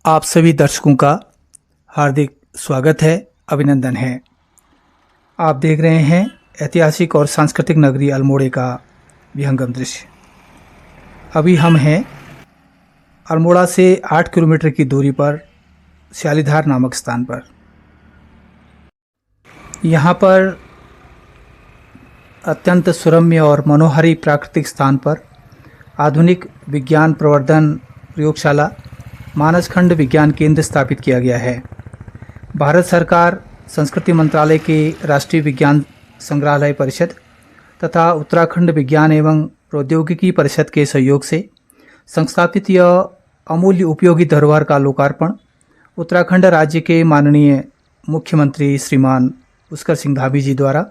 आप सभी दर्शकों का हार्दिक स्वागत है, अभिनंदन है। आप देख रहे हैं ऐतिहासिक और सांस्कृतिक नगरी अल्मोड़े का विहंगम दृश्य। अभी हम हैं अल्मोड़ा से 8 किलोमीटर की दूरी पर स्यालीधार नामक स्थान पर। यहाँ पर अत्यंत सुरम्य और मनोहारी प्राकृतिक स्थान पर आधुनिक विज्ञान प्रवर्धन प्रयोगशाला मानसखंड विज्ञान केंद्र स्थापित किया गया है। भारत सरकार, संस्कृति मंत्रालय के राष्ट्रीय विज्ञान संग्रहालय परिषद तथा उत्तराखंड विज्ञान एवं प्रौद्योगिकी परिषद के सहयोग से संस्थापित यह अमूल्य उपयोगी धरोहर का लोकार्पण उत्तराखंड राज्य के माननीय मुख्यमंत्री श्रीमान पुष्कर सिंह धामी जी द्वारा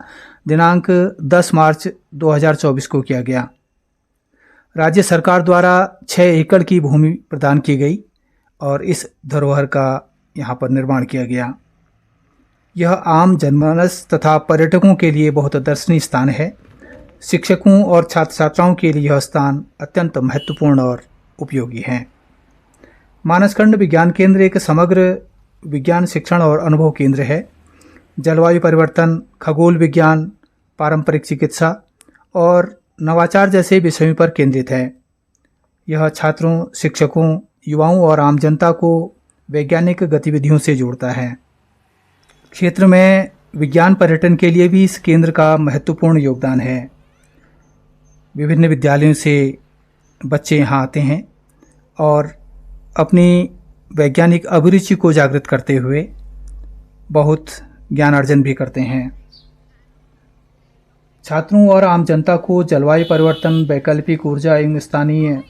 दिनांक 10 मार्च 2024 को किया गया। राज्य सरकार द्वारा 6 एकड़ की भूमि प्रदान की गई और इस धरोहर का यहाँ पर निर्माण किया गया। यह आम जनमानस तथा पर्यटकों के लिए बहुत दर्शनीय स्थान है। शिक्षकों और छात्र छात्राओं के लिए यह स्थान अत्यंत महत्वपूर्ण और उपयोगी है। मानसखंड विज्ञान केंद्र एक समग्र विज्ञान शिक्षण और अनुभव केंद्र है। जलवायु परिवर्तन, खगोल विज्ञान, पारंपरिक चिकित्सा और नवाचार जैसे विषयों पर केंद्रित है। यह छात्रों, शिक्षकों, युवाओं और आम जनता को वैज्ञानिक गतिविधियों से जोड़ता है। क्षेत्र में विज्ञान पर्यटन के लिए भी इस केंद्र का महत्वपूर्ण योगदान है। विभिन्न विद्यालयों से बच्चे यहाँ आते हैं और अपनी वैज्ञानिक अभिरुचि को जागृत करते हुए बहुत ज्ञान अर्जन भी करते हैं। छात्रों और आम जनता को जलवायु परिवर्तन, वैकल्पिक ऊर्जा एवं स्थानीय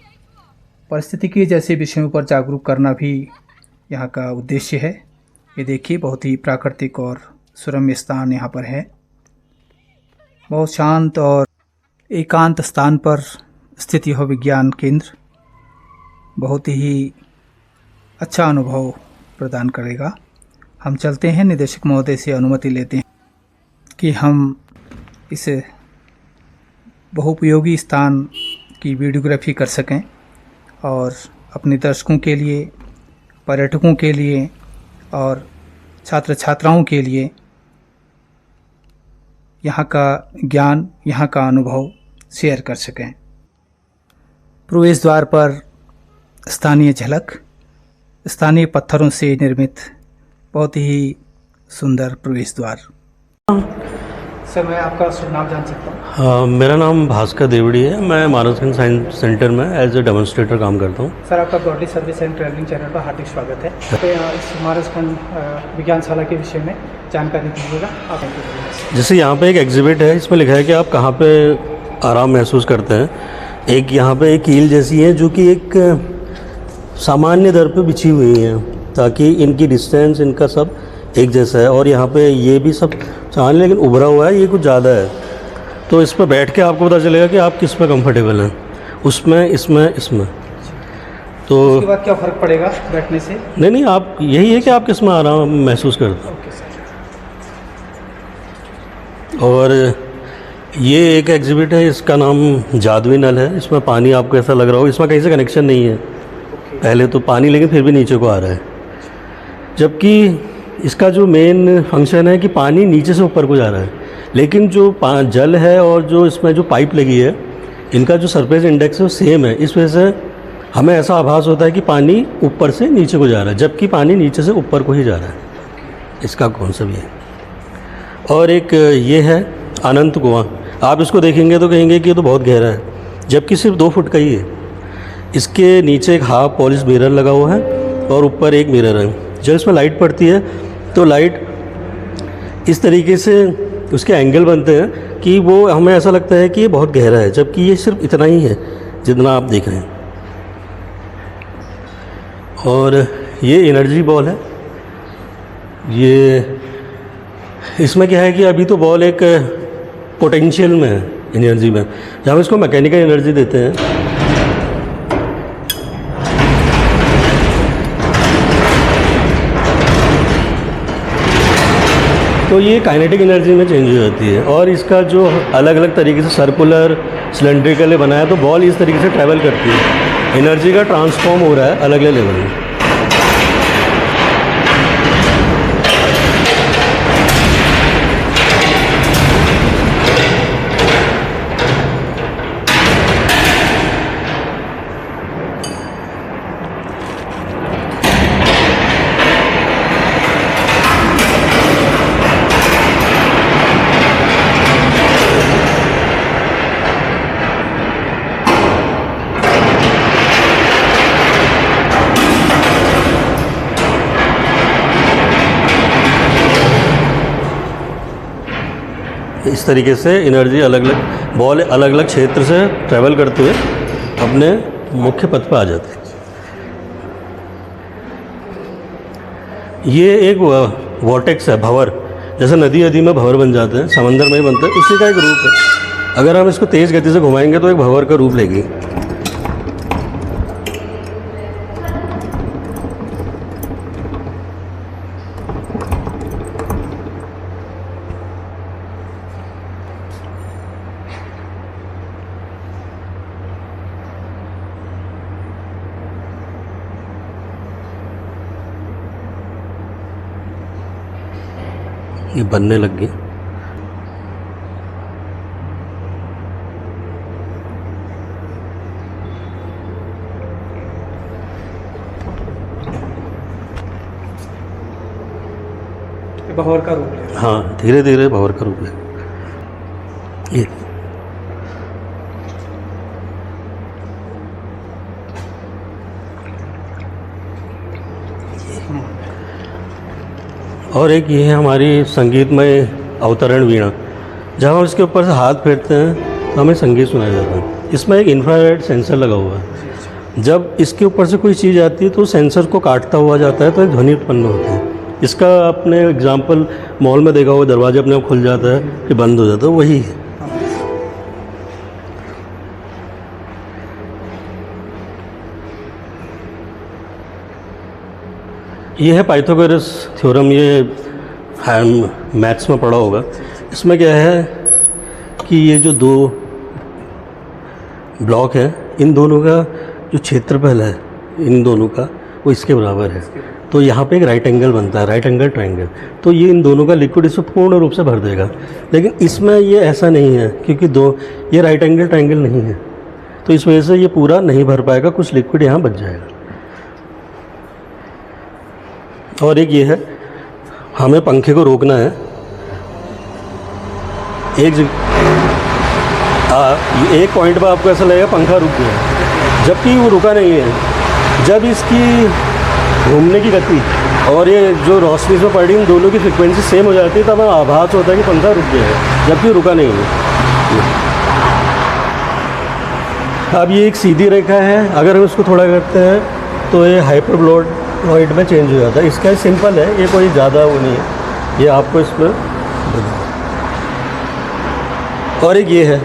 परिस्थितिकी जैसे विषयों पर जागरूक करना भी यहाँ का उद्देश्य है। ये देखिए, बहुत ही प्राकृतिक और सुरम्य स्थान यहाँ पर है। बहुत शांत और एकांत स्थान पर स्थित यह विज्ञान केंद्र बहुत ही अच्छा अनुभव प्रदान करेगा। हम चलते हैं, निदेशक महोदय से अनुमति लेते हैं कि हम इस बहुउपयोगी स्थान की वीडियोग्राफी कर सकें और अपने दर्शकों के लिए, पर्यटकों के लिए और छात्र छात्राओं के लिए यहाँ का ज्ञान, यहाँ का अनुभव शेयर कर सकें। प्रवेश द्वार पर स्थानीय झलक, स्थानीय पत्थरों से निर्मित बहुत ही सुंदर प्रवेश द्वार। सर, मैं आपका शुभ नाम जान सकता हूँ? हाँ, मेरा नाम भास्कर देवड़ी है। मैं मानसखंड साइंस सेंटर में एज ए डेमोन्स्ट्रेटर काम करता हूँ। सर, आपका godly service and travelling channel पर हार्दिक स्वागत है। तो इस मानसखंड विज्ञानशाला के विषय में जानकारी दीजिएगा आप। जैसे यहाँ पे एक एग्जिबिट है, इसमें लिखा है कि आप कहाँ पे आराम महसूस करते हैं। एक यहाँ पे एक कील जैसी है जो कि एक सामान्य दर पे बिछी हुई है ताकि इनकी डिस्टेंस, इनका सब एक जैसा है। और यहाँ पे ये भी सब सामान्य लेकिन उभरा हुआ है, ये कुछ ज़्यादा है। तो इस पर बैठ के आपको पता चलेगा कि आप किस में कंफर्टेबल हैं, उसमें, इसमें। तो उसके बाद क्या फ़र्क पड़ेगा बैठने से? नहीं, आप यही है कि आप किस में आराम महसूस करते हैं। Okay sir. और ये एक एग्जिबिट है, इसका नाम जादुई नल है। इसमें पानी आपको ऐसा लग रहा हो, इसमें कहीं से कनेक्शन नहीं है। पहले तो पानी, लेकिन फिर भी नीचे को आ रहा है। जबकि इसका जो मेन फंक्शन है कि पानी नीचे से ऊपर को जा रहा है, लेकिन जो जल है और जो इसमें जो पाइप लगी है, इनका जो सरफेस इंडेक्स है वो सेम है। इस वजह से हमें ऐसा आभास होता है कि पानी ऊपर से नीचे को जा रहा है, जबकि पानी नीचे से ऊपर को ही जा रहा है। इसका कॉन्सेप्ट ये है। और एक ये है अनंत कुआं। आप इसको देखेंगे तो कहेंगे कि ये तो बहुत गहरा है, जबकि सिर्फ 2 फुट का ही है। इसके नीचे एक हाफ पॉलिश मिरर लगा हुआ है और ऊपर एक मिरर है। जब इसमें लाइट पड़ती है तो लाइट इस तरीके से उसके एंगल बनते हैं कि वो हमें ऐसा लगता है कि ये बहुत गहरा है, जबकि ये सिर्फ इतना ही है जितना आप देख रहे हैं। और ये एनर्जी बॉल है। ये इसमें क्या है कि अभी तो बॉल एक पोटेंशियल में है, एनर्जी में, जहाँ हम इसको मैकेनिकल एनर्जी देते हैं। तो ये काइनेटिक एनर्जी में चेंज हो जाती है। और इसका जो अलग अलग तरीके से सर्कुलर, सिलेंड्रिकल बनाया, तो बॉल इस तरीके से ट्रैवल करती है। एनर्जी का ट्रांसफॉर्म हो रहा है अलग अलग लेवल में। इस तरीके से एनर्जी अलग अलग बॉल अलग अलग क्षेत्र से ट्रैवल करते हुए अपने मुख्य पथ पर आ जाते हैं। ये एक वॉर्टेक्स है, भंवर, जैसे नदी में भंवर बन जाते हैं, समंदर में ही बनते हैं, उसी का एक रूप है। अगर हम इसको तेज़ गति से घुमाएंगे तो एक भंवर का रूप लेगी। ये बनने लग गई। भंवर का रूप है। हाँ, धीरे धीरे भंवर का रूप है। ये और एक ये है हमारी संगीतमय अवतरण वीणा। जब हम इसके ऊपर से हाथ फेरते हैं तो हमें संगीत सुनाया जाता है। इसमें एक इंफ्रारेड सेंसर लगा हुआ है। जब इसके ऊपर से कोई चीज़ आती है तो सेंसर को काटता हुआ जाता है तो एक ध्वनि उत्पन्न होती है। इसका आपने एग्जाम्पल मॉल में देखा हुआ, दरवाजा अपने आप खुल जाता है कि बंद हो जाता है, वही है। ये है पाइथागोरस थ्योरम। ये मैथ्स में पढ़ा होगा। इसमें क्या है कि ये जो दो ब्लॉक है, इन दोनों का जो क्षेत्रफल है इन दोनों का वो इसके बराबर है। तो यहाँ पे एक राइट एंगल बनता है, राइट एंगल ट्रायंगल। तो ये इन दोनों का लिक्विड इसको पूर्ण रूप से भर देगा। लेकिन इसमें ये ऐसा नहीं है, क्योंकि ये राइट एंगल ट्रायंगल नहीं है, तो इस वजह से ये पूरा नहीं भर पाएगा, कुछ लिक्विड यहाँ बच जाएगा। और एक ये है, हमें पंखे को रोकना है एक पॉइंट पर। आपको ऐसा लगेगा पंखा रुक गया, जबकि वो रुका नहीं है। जब इसकी घूमने की गति और ये जो रोशनी में पड़ रही इन दोनों की फ्रिक्वेंसी सेम हो जाती है, तब हमें आभास होता है कि पंखा रुक गया है, जबकि रुका नहीं है। अब ये एक सीधी रेखा है, अगर हम इसको थोड़ा करते हैं तो ये हाइपरबोलॉइड में चेंज हो जाता है। इसका सिंपल है, ये कोई ज़्यादा वो नहीं है, ये आपको इसमें। और एक ये है,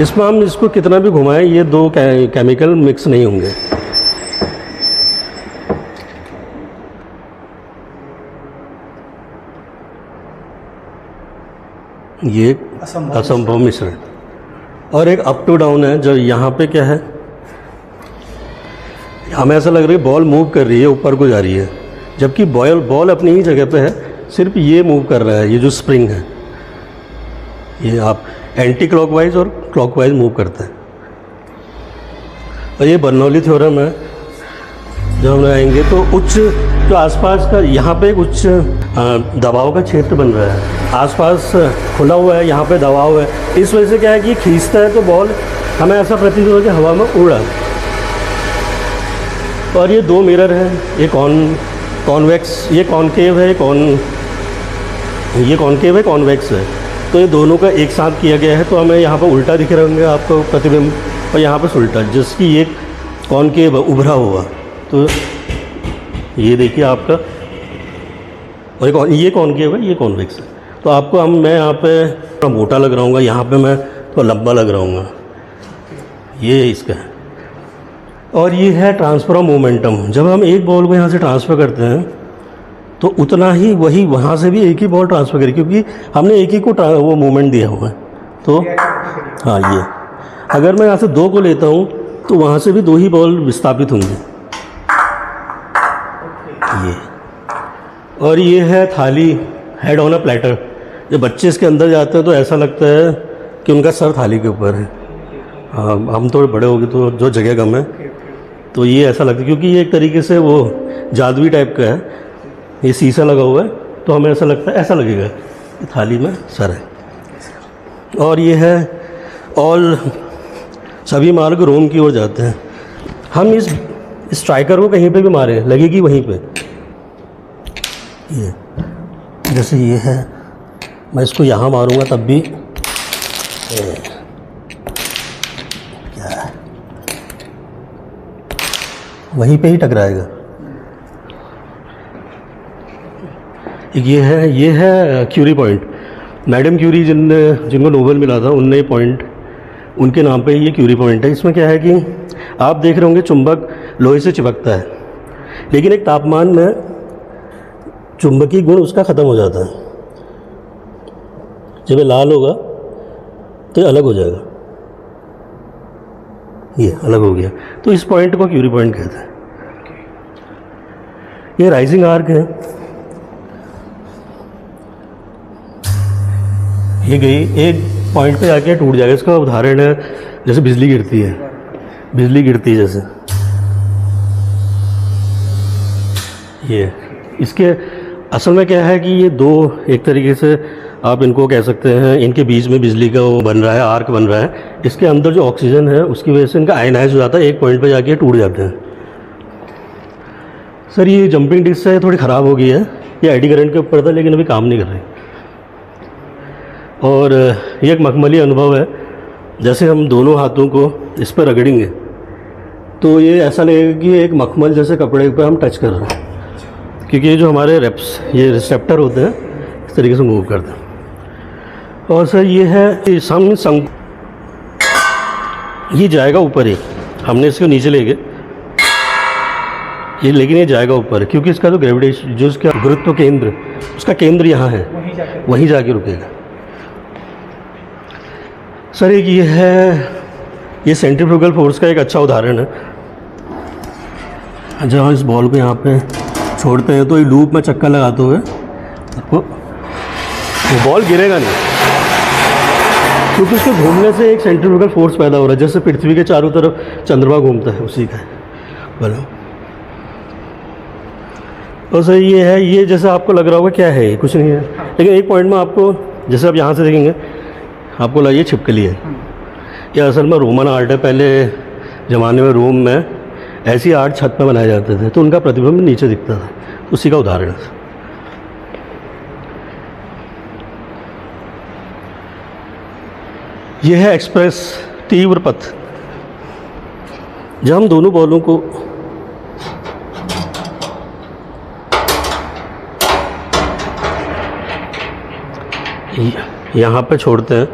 इसमें हम इसको कितना भी घुमाएं ये दो केमिकल मिक्स नहीं होंगे। ये असंभव मिश्रण। और एक अप टू डाउन है, जो यहाँ पे क्या है, हमें ऐसा लग रहा है बॉल मूव कर रही है, ऊपर को जा रही है, जबकि बॉल अपनी ही जगह पे है, सिर्फ ये मूव कर रहा है। ये जो स्प्रिंग है ये आप एंटी क्लॉकवाइज और क्लॉकवाइज मूव करते हैं। और ये बर्नौली थ्योरम है। जब हम आएंगे तो उच्च जो आसपास का यहाँ पे एक उच्च दबाव का क्षेत्र बन रहा है, आसपास खुला हुआ है, यहाँ पे दबाव है। इस वजह से क्या है कि खींचता है तो बॉल हमें ऐसा प्रतीत होता है कि हवा में उड़ रहा है। और ये दो मिरर हैं, ये कॉन्वेक्स, ये कॉनकेव है, ये कॉनकेव है, कॉन्वेक्स है। तो ये दोनों का एक साथ किया गया है, तो हमें यहाँ पर उल्टा दिख रहे होंगे आपको प्रतिबिंब, और यहाँ पर उल्टा, जिसकी ये कॉनकेव उभरा हुआ। तो ये देखिए आपका, और ये कॉनकेव है, ये कॉन्वेक्स है। तो आपको मैं यहाँ पे थोड़ा मोटा लग रहा हूँ, यहाँ पे मैं थोड़ा लंबा लग रहा हूँ, ये इसका है। और ये है ट्रांसफर ऑफ मोमेंटम। जब हम एक बॉल को यहाँ से ट्रांसफ़र करते हैं तो उतना ही वही वहाँ से भी एक ही बॉल ट्रांसफ़र करें, क्योंकि हमने एक ही को वो मोमेंट दिया हुआ है। तो हाँ, ये अगर मैं यहाँ से दो को लेता हूँ तो वहाँ से भी दो ही बॉल विस्थापित होंगे। ये और ये है थाली, हेड ऑन अ प्लेटर। जब बच्चे इसके अंदर जाते हैं तो ऐसा लगता है कि उनका सर थाली के ऊपर है। हम थोड़े बड़े हो गए तो जो जगह कम है, तो ये ऐसा लगता है, क्योंकि ये एक तरीके से वो जादुई टाइप का है। ये शीशा लगा हुआ है, तो हमें ऐसा लगता है, ऐसा लगेगा कि थाली में सर है। और ये है, और सभी मार्ग रोम की ओर जाते हैं। हम इस स्ट्राइकर को कहीं पे भी मारें, लगेगी वहीं पे। ये जैसे ये है, मैं इसको यहाँ मारूंगा तब भी क्या है, वहीं पे ही टकराएगा। ये है क्यूरी पॉइंट। मैडम क्यूरी जिनको नोबेल मिला था उनने पॉइंट, उनके नाम पे ये क्यूरी पॉइंट है। इसमें क्या है कि आप देख रहे होंगे चुंबक लोहे से चिपकता है, लेकिन एक तापमान में चुंबकीय गुण उसका ख़त्म हो जाता है। जब ये लाल होगा तो ये अलग हो जाएगा, ये अलग हो गया। तो इस पॉइंट को क्यूरी पॉइंट कहते हैं। ये राइजिंग आर्क है, ये गई एक पॉइंट पे आके टूट जाएगा। इसका उदाहरण है जैसे बिजली गिरती है, जैसे ये। इसके असल में क्या है कि ये दो, एक तरीके से आप इनको कह सकते हैं, इनके बीच में बिजली का वो बन रहा है, आर्क बन रहा है। इसके अंदर जो ऑक्सीजन है उसकी वजह से इनका आयनाइज हो जाता है, एक पॉइंट पे जाके टूट जाते हैं। सर ये जंपिंग डिस्क है, थोड़ी ख़राब हो गई है, ये एडी करंट के ऊपर था लेकिन अभी काम नहीं कर रही। और ये एक मखमली अनुभव है, जैसे हम दोनों हाथों को इस पर रगड़ेंगे तो ये ऐसा लगेगा कि एक मखमल जैसे कपड़े पर हम टच कर रहे हैं, क्योंकि ये जो हमारे ये रिसेप्टर होते हैं इस तरीके से मूव करते हैं। और सर ये है संग, ये जाएगा ऊपर ही, हमने इसको नीचे ले गए ये, लेकिन ये जाएगा ऊपर क्योंकि इसका जो ग्रेविटेशन, जो इसका गुरुत्व केंद्र, उसका केंद्र यहाँ है, वहीं जाके रुकेगा। सर एक ये है, ये सेंट्रीफ्यूगल फोर्स का एक अच्छा उदाहरण है। जब हम इस बॉल को यहाँ पे छोड़ते हैं तो ये लूप में चक्कर लगाते हुए वो बॉल गिरेगा नहीं, क्योंकि उसके घूमने से एक सेंट्रीफ्यूगल फोर्स पैदा हो रहा है, जैसे पृथ्वी के चारों तरफ चंद्रमा घूमता है, उसी का है बोलो। और सर ये है, ये जैसे आपको लग रहा होगा क्या है, ये कुछ नहीं है, लेकिन एक पॉइंट में आपको, जैसे आप यहाँ से देखेंगे आपको लगे छिपकली है। ये असल में रोमन आर्ट है। पहले ज़माने में रोम में ऐसी आर्ट छत में बनाए जाते थे तो उनका प्रतिबिंब नीचे दिखता था, उसी का उदाहरण है। यह है एक्सप्रेस तीव्र पथ। जब हम दोनों बॉलों को यहाँ पे छोड़ते हैं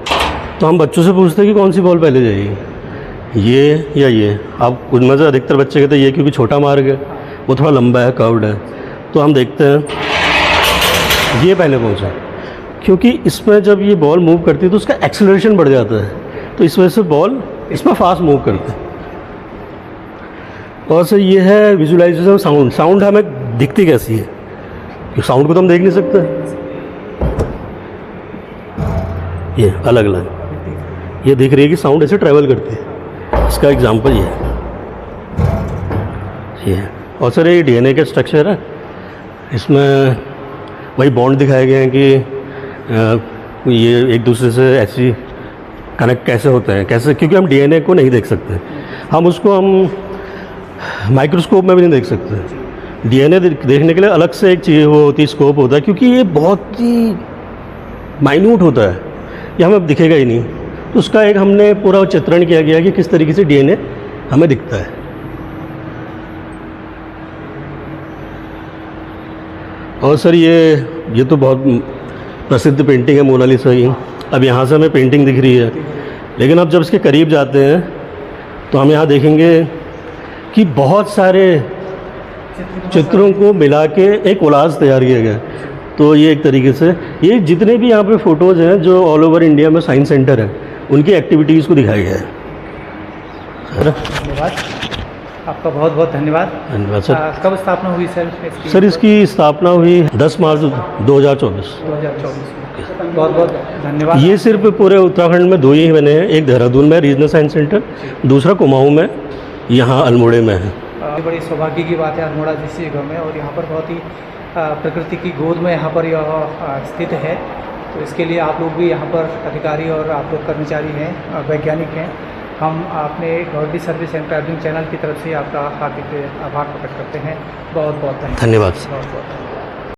तो हम बच्चों से पूछते हैं कि कौन सी बॉल पहले जाएगी, ये या ये। आप उनमें से अधिकतर बच्चे कहते हैं ये, क्योंकि छोटा मार्ग है, वो थोड़ा लंबा है, कर्व्ड है। तो हम देखते हैं ये पहले पहुंचा, क्योंकि इसमें जब ये बॉल मूव करती है तो उसका एक्सेलरेशन बढ़ जाता है, तो इस वजह से बॉल इसमें फास्ट मूव करते हैं। और सर ये है विजुअलाइजेशन साउंड। साउंड हमें दिखती कैसी है, क्योंकि साउंड को तो हम देख नहीं सकते। ये अलग अलग ये दिख रही है कि साउंड ऐसे ट्रैवल करती है, इसका एग्जांपल ये है। और सर ये डीएनए का स्ट्रक्चर है, इसमें वही बॉन्ड दिखाए गए हैं कि ये एक दूसरे से ऐसी कनेक्ट कैसे होते हैं, कैसे, क्योंकि हम डीएनए को नहीं देख सकते, हम उसको माइक्रोस्कोप में भी नहीं देख सकते। डीएनए देखने के लिए अलग से एक चीज़ वो होती है, स्कोप होता है, क्योंकि ये बहुत ही माइन्यूट होता है, ये हमें दिखेगा ही नहीं। तो उसका एक हमने पूरा चित्रण किया गया कि किस तरीके से डीएनए हमें दिखता है। और सर ये तो बहुत प्रसिद्ध पेंटिंग है मोनालिसा की। अब यहाँ से हमें पेंटिंग दिख रही है, लेकिन अब जब इसके करीब जाते हैं तो हम यहाँ देखेंगे कि बहुत सारे चित्रों को मिला के एक कोलाज तैयार किया गया। तो ये एक तरीके से ये जितने भी यहाँ पे फ़ोटोज़ हैं जो ऑल ओवर इंडिया में साइंस सेंटर है, उनकी एक्टिविटीज़ को दिखाया गया है। धन्यवाद, आपका बहुत बहुत धन्यवाद। धन्यवाद सर। कब स्थापना हुई सर सर इसकी स्थापना हुई 10 मार्च 2024। बहुत बहुत धन्यवाद। ये सिर्फ पूरे उत्तराखंड में 2 ही बने हैं, एक देहरादून में रीजनल साइंस सेंटर, दूसरा कुमाऊँ में, यहाँ अल्मोड़े में है। बड़ी सौभाग्य की बात है अल्मोड़ा जैसी जगह में, और यहाँ पर बहुत ही प्रकृति की गोद में यहाँ पर यह स्थित है। तो इसके लिए आप लोग भी यहाँ पर अधिकारी और आप लोग कर्मचारी हैं, वैज्ञानिक हैं, हम अपने government service and travelling channel की तरफ से आपका हार्दिक आभार प्रकट करते हैं। बहुत बहुत धन्यवाद। बहुत बहुत